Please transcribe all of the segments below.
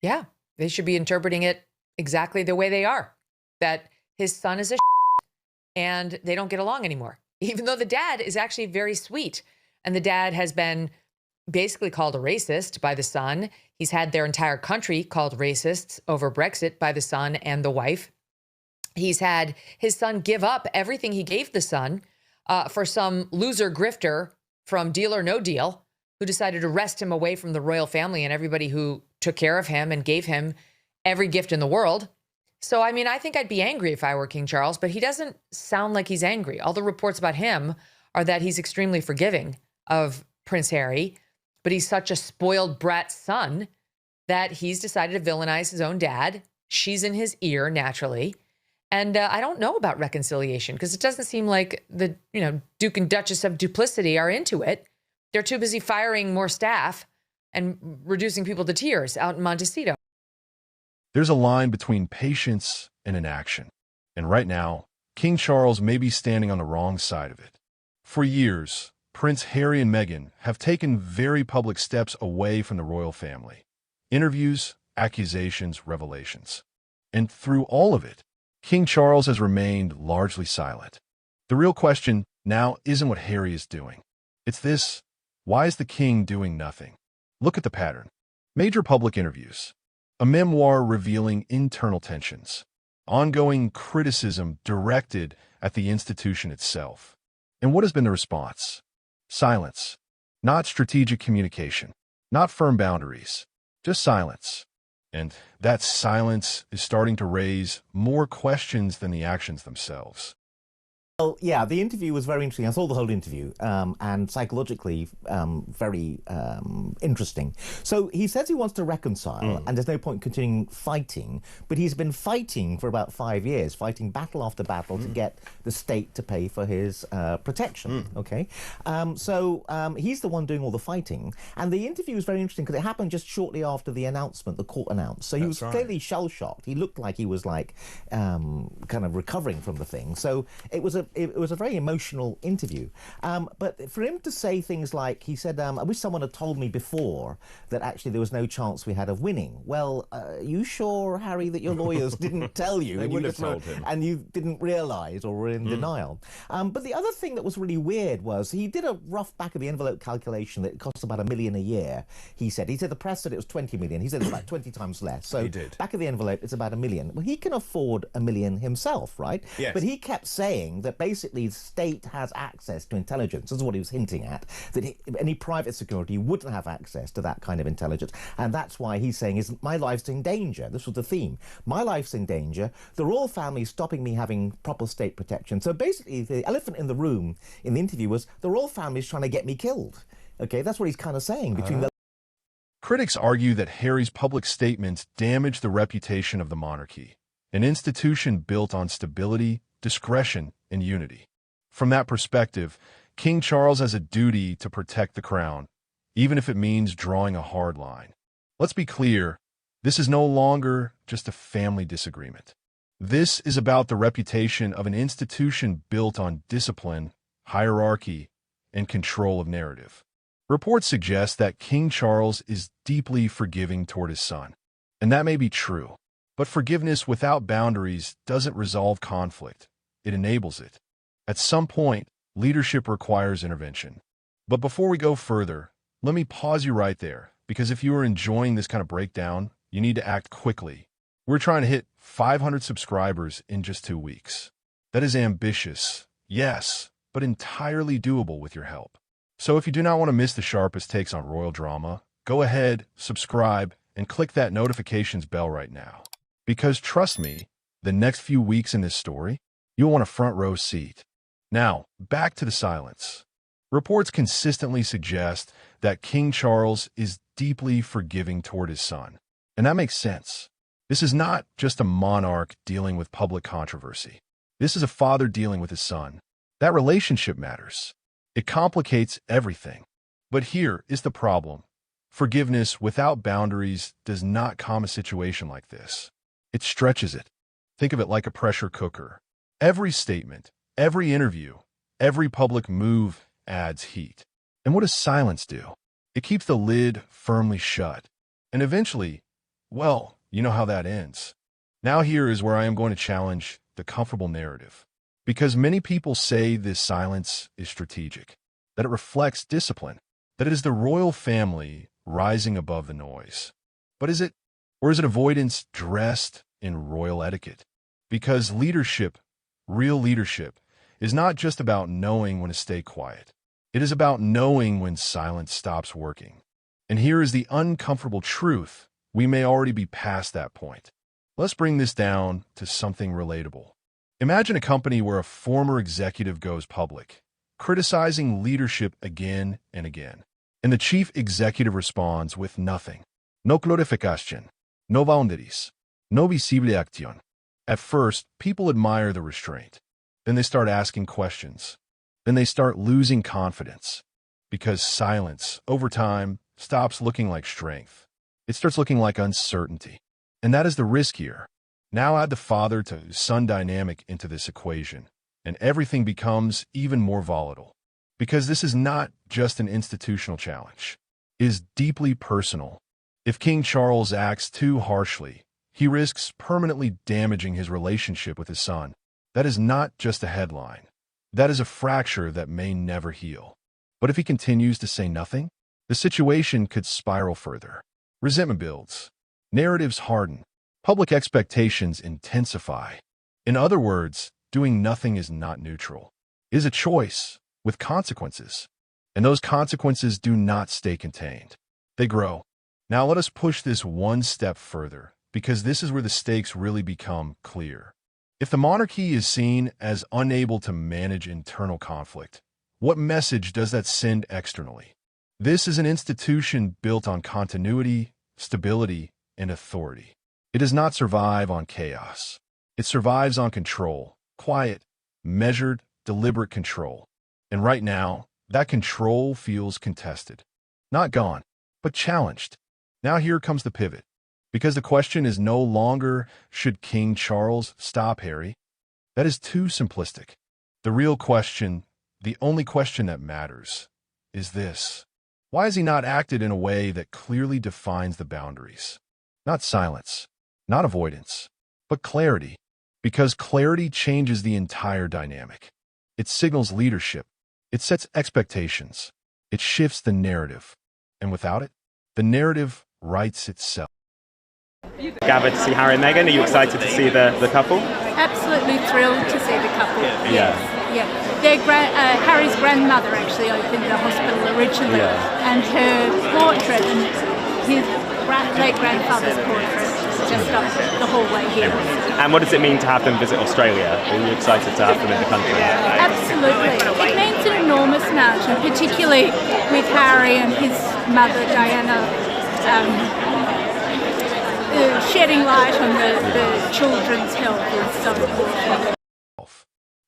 Yeah, they should be interpreting it exactly the way they are, that his son is a and they don't get along anymore, even though the dad is actually very sweet. And the dad has been basically called a racist by the son. He's had their entire country called racists over Brexit by the son and the wife. He's had his son give up everything he gave the son for some loser grifter from Deal or No Deal who decided to wrest him away from the royal family and everybody who took care of him and gave him every gift in the world. So, I mean, I think I'd be angry if I were King Charles, but he doesn't sound like he's angry. All the reports about him are that he's extremely forgiving of Prince Harry, but he's such a spoiled brat son that he's decided to villainize his own dad. She's in his ear, naturally. And I don't know about reconciliation because it doesn't seem like the, Duke and Duchess of Duplicity are into it. They're too busy firing more staff and reducing people to tears out in Montecito. There's a line between patience and inaction. And right now, King Charles may be standing on the wrong side of it. For years, Prince Harry and Meghan have taken very public steps away from the royal family. Interviews, accusations, revelations. And through all of it, King Charles has remained largely silent. The real question now isn't what Harry is doing. It's this: why is the king doing nothing? Look at the pattern. Major public interviews. A memoir revealing internal tensions. Ongoing criticism directed at the institution itself. And what has been the response? Silence. Not strategic communication. Not firm boundaries. Just silence. And that silence is starting to raise more questions than the actions themselves. Well, yeah, the interview was very interesting. I saw the whole interview, and psychologically very interesting. So he says he wants to reconcile, and there's no point continuing fighting, but he's been fighting for about 5 years, fighting battle after battle to get the state to pay for his protection, okay? So he's the one doing all the fighting, and the interview was very interesting because it happened just shortly after the announcement, the court announced. So he was clearly shell-shocked. He looked like he was like kind of recovering from the thing. So it was a very emotional interview. But for him to say things like, he said, I wish someone had told me before that actually there was no chance we had of winning. Well, you sure, Harry, that your lawyers didn't tell you? They would have told him. And you didn't realise or were in denial. But the other thing that was really weird was he did a rough back-of-the-envelope calculation that it costs about $1 million a year, he said. He said the press said it was 20 million. He said it's about 20 times less. So He did. back of the envelope, it's about $1 million. Well, he can afford $1 million himself, right? Yes. But he kept saying that basically the state has access to intelligence. This is what he was hinting at, that any private security wouldn't have access to that kind of intelligence. And that's why he's saying, is my life's in danger. This was the theme. My life's in danger. The royal family is stopping me having proper state protection. So basically, the elephant in the room in the interview was the royal family is trying to get me killed. Okay, that's what he's kind of saying between the... Critics argue that Harry's public statements damage the reputation of the monarchy, an institution built on stability, discretion, and unity. From that perspective, King Charles has a duty to protect the crown, even if it means drawing a hard line. Let's be clear, this is no longer just a family disagreement. This is about the reputation of an institution built on discipline, hierarchy, and control of narrative. Reports suggest that King Charles is deeply forgiving toward his son, and that may be true. But forgiveness without boundaries doesn't resolve conflict. It enables it. At some point, leadership requires intervention. But before we go further, let me pause you right there, because if you are enjoying this kind of breakdown, you need to act quickly. We're trying to hit 500 subscribers in just 2 weeks. That is ambitious, yes, but entirely doable with your help. So if you do not want to miss the sharpest takes on royal drama, go ahead, subscribe, and click that notifications bell right now. Because trust me, the next few weeks in this story, you'll want a front row seat. Now, back to the silence. Reports consistently suggest that King Charles is deeply forgiving toward his son. And that makes sense. This is not just a monarch dealing with public controversy. This is a father dealing with his son. That relationship matters. It complicates everything. But here is the problem. Forgiveness without boundaries does not calm a situation like this. It stretches it. Think of it like a pressure cooker. Every statement, every interview, every public move adds heat. And what does silence do? It keeps the lid firmly shut. And eventually, well, you know how that ends. Now here is where I am going to challenge the comfortable narrative. Because many people say this silence is strategic, that it reflects discipline, that it is the royal family rising above the noise. But is it? Or is it avoidance dressed in royal etiquette? Because leadership, real leadership, is not just about knowing when to stay quiet. It is about knowing when silence stops working. And here is the uncomfortable truth. We may already be past that point. Let's bring this down to something relatable. Imagine a company where a former executive goes public, criticizing leadership again and again. And the chief executive responds with nothing. No clarificación, no boundaries, no visible acción. At first, people admire the restraint. Then they start asking questions. Then they start losing confidence. Because silence, over time, stops looking like strength. It starts looking like uncertainty. And that is the risk here. Now add the father-to-son dynamic into this equation, and everything becomes even more volatile. Because this is not just an institutional challenge. It is deeply personal. If King Charles acts too harshly, he risks permanently damaging his relationship with his son. That is not just a headline. That is a fracture that may never heal. But if he continues to say nothing, the situation could spiral further. Resentment builds. Narratives harden. Public expectations intensify. In other words, doing nothing is not neutral. It is a choice with consequences. And those consequences do not stay contained. They grow. Now let us push this one step further, because this is where the stakes really become clear. If the monarchy is seen as unable to manage internal conflict, what message does that send externally? This is an institution built on continuity, stability, and authority. It does not survive on chaos. It survives on control, quiet, measured, deliberate control. And right now, that control feels contested. Not gone, but challenged. Now here comes the pivot. Because the question is no longer, should King Charles stop Harry? That is too simplistic. The real question, the only question that matters, is this. Why has he not acted in a way that clearly defines the boundaries? Not silence, not avoidance, but clarity. Because clarity changes the entire dynamic. It signals leadership. It sets expectations. It shifts the narrative. And without it, the narrative writes itself. Gathered to see Harry and Meghan. Are you excited to see the couple? Absolutely thrilled to see the couple. Yeah. Yes. Yeah. Their Harry's grandmother actually opened the hospital originally, and her portrait and his late grandfather's portrait just up the hallway here. And what does it mean to have them visit Australia? Are you excited to have them in the country? Absolutely. It means an enormous amount, and particularly with Harry and his mother Diana. Shedding light on the children's health is so important.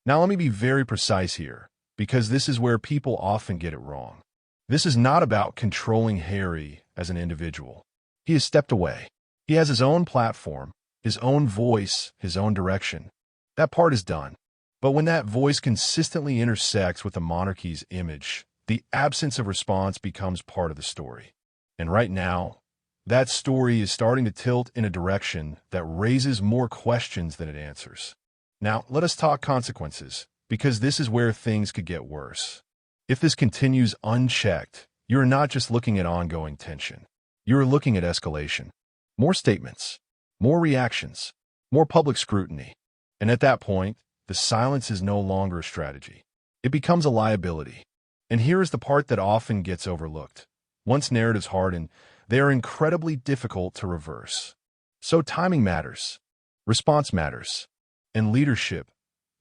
Now let me be very precise here, because this is where people often get it wrong. This is not about controlling Harry as an individual. He has stepped away. He has his own platform, his own voice, his own direction. That part is done. But when that voice consistently intersects with the monarchy's image, the absence of response becomes part of the story. And right now, that story is starting to tilt in a direction that raises more questions than it answers. Now, let us talk consequences, because this is where things could get worse. If this continues unchecked, you are not just looking at ongoing tension. You are looking at escalation. More statements, more reactions, more public scrutiny. And at that point, the silence is no longer a strategy. It becomes a liability. And here is the part that often gets overlooked. Once narratives harden, they are incredibly difficult to reverse. So timing matters, response matters, and leadership,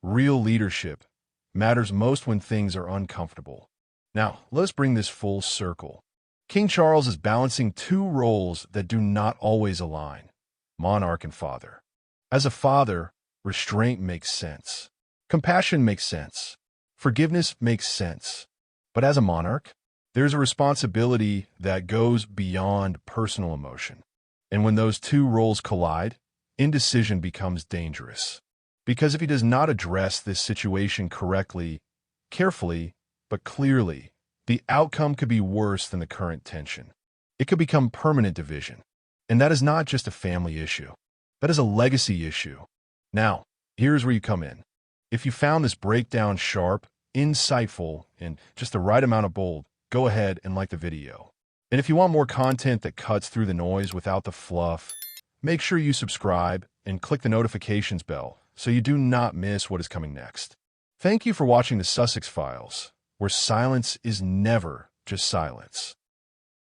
real leadership, matters most when things are uncomfortable. Now, let's bring this full circle. King Charles is balancing two roles that do not always align, monarch and father. As a father, restraint makes sense. Compassion makes sense. Forgiveness makes sense. But as a monarch, there's a responsibility that goes beyond personal emotion. And when those two roles collide, indecision becomes dangerous. Because if he does not address this situation correctly, carefully, but clearly, the outcome could be worse than the current tension. It could become permanent division. And that is not just a family issue. That is a legacy issue. Now, here's where you come in. If you found this breakdown sharp, insightful, and just the right amount of bold, go ahead and like the video. And if you want more content that cuts through the noise without the fluff, make sure you subscribe and click the notifications bell so you do not miss what is coming next. Thank you for watching the Sussex Files, where silence is never just silence.